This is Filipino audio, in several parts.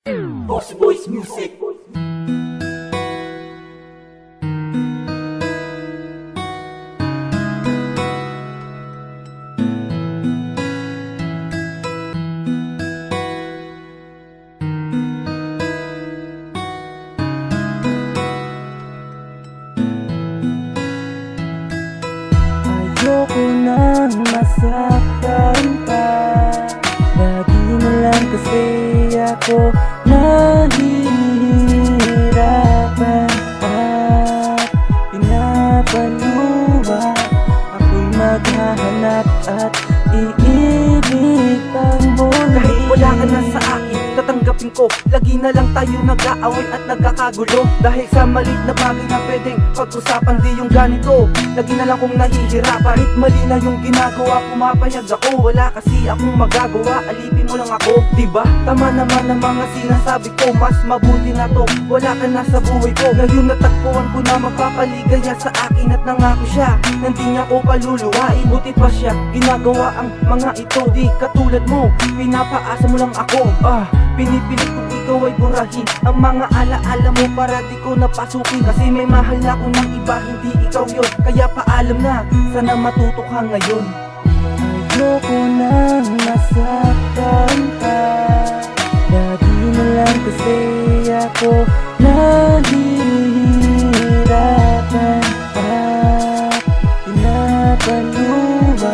Boss Boys Music. Ayoko nang masaktan pa. Lagi na lang kasi ako nahihirapan at pinapaluwa. Ako'y maghahanap at iibig pang muli. Kahit wala ka na sa akin, tatanggapin ko. Lagi na lang tayo nag-aaway at nagkakagulo. Dahil sa maliit na bagay na pwedeng pag-usapan, di yung ganito. Lagi na lang kong nahihirapan. Kahit mali na yung ginagawa, pumapayag ako. Wala kasi akong magagawa, alipin mo lang ako. Diba? Tama naman ang mga sinasabi ko. Mas mabuti na to, wala ka na sa buhay ko. Ngayon natagpuan ko na magpapaligaya sa akin at nangako siya na hindi niya ko paluluwain. Buti pa siya, ginagawa ang mga ito. Di katulad mo, pinapaasa mo lang ako. Pinipilit kong ikaw ay burahin ang mga alaala mo para di ko napasukin. Kasi may mahal na ako ng iba, hindi ikaw yun. Kaya paalam na, sana matuto ka ngayon. Ayoko nang masaktan pa. Lagi na lang kasi ako nahihirapan at pinapaluwa.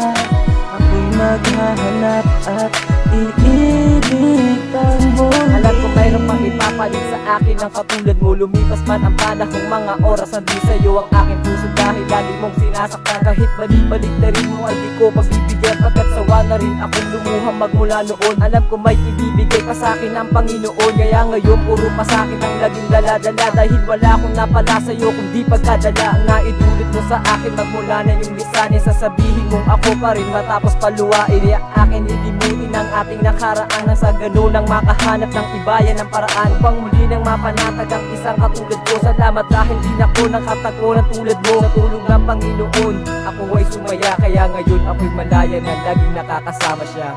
Ako'y maghahanap at iibig pang muli. Alam ko mayroong pang ipapalit sa akin ng katulad mo. Lumipas man ang panahong mga oras, hindi sa'yo ang aking puso. Dahil lagi mong sinasaktan, kahit balik-balik na rin mo ay di ko pagbibigyan. Pagkat sawa na rin akong lumuha magmula noon. Alam ko may ibibigay pa sa akin ang Panginoon. Kaya ngayon puro pa sa akin ang laging dala-dala. Dahil wala akong napala sa'yo kundi pagkadala. Ang naidulot mo sa akin magmula na yung lisanin. Sasabihin mong ako pa rin matapos paluwain. Ang akin ilimutin ang ating nakaraan. Nang sa ganun ang makahanap ng ibayan ng paraan upang muli nang mapanatag ang isang katulad ko. Salamat dahil di na ko nakatago ng tulad mo. Sa tulong ng Panginoon ako ay sumaya. Kaya ngayon ako'y malaya na laging nakakasama siya.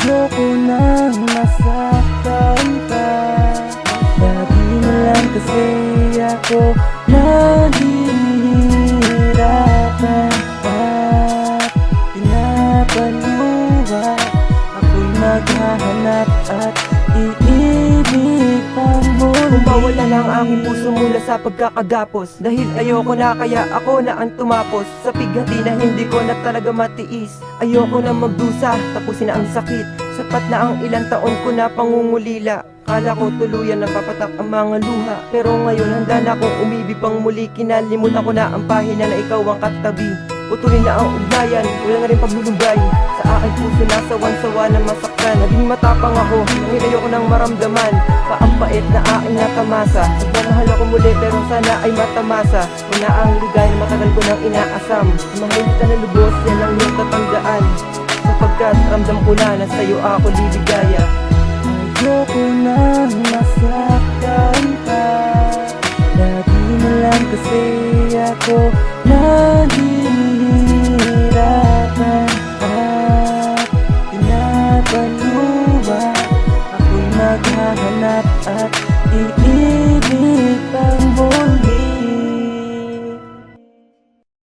Ayoko nang masaktan pa. Lagi na lang kasi ako nahihirapan at pinapaluwa. Ako'y maghahanap at iibig pang muli. Kung mawala lang aking puso mula sa pagkakagapos. Dahil ayoko na kaya ako na ang tumapos sa pighati na hindi ko na talaga matiis. Ayoko na magdusa, tapusin na ang sakit. Sapat na ang ilang taon ko na pangungulila. Kala ko tuluyan na papatak ang mga luha. Pero ngayon handa na akong umibig pang muli. Kinalimutan ko na ang pahina na ikaw ang katabi. Putulin na ang ugnayan, wala na rin paglulumbay. Sa aking puso nasawan-sawa na masaktan. Naging matapang ako, nangin ayoko nang maramdaman. Paampait na aking nakamasa. Nagmamahal ako muli pero sana ay matamasa. Una ang ligay na matagal ko nang inaasam. Mahal ka na lubos, yan ang iyong tatandaan. Sapagkat ramdam ko na sa'yo ako liligaya. Ayoko nang masaktan pa. Lagi na lang kasi ako nahihirapan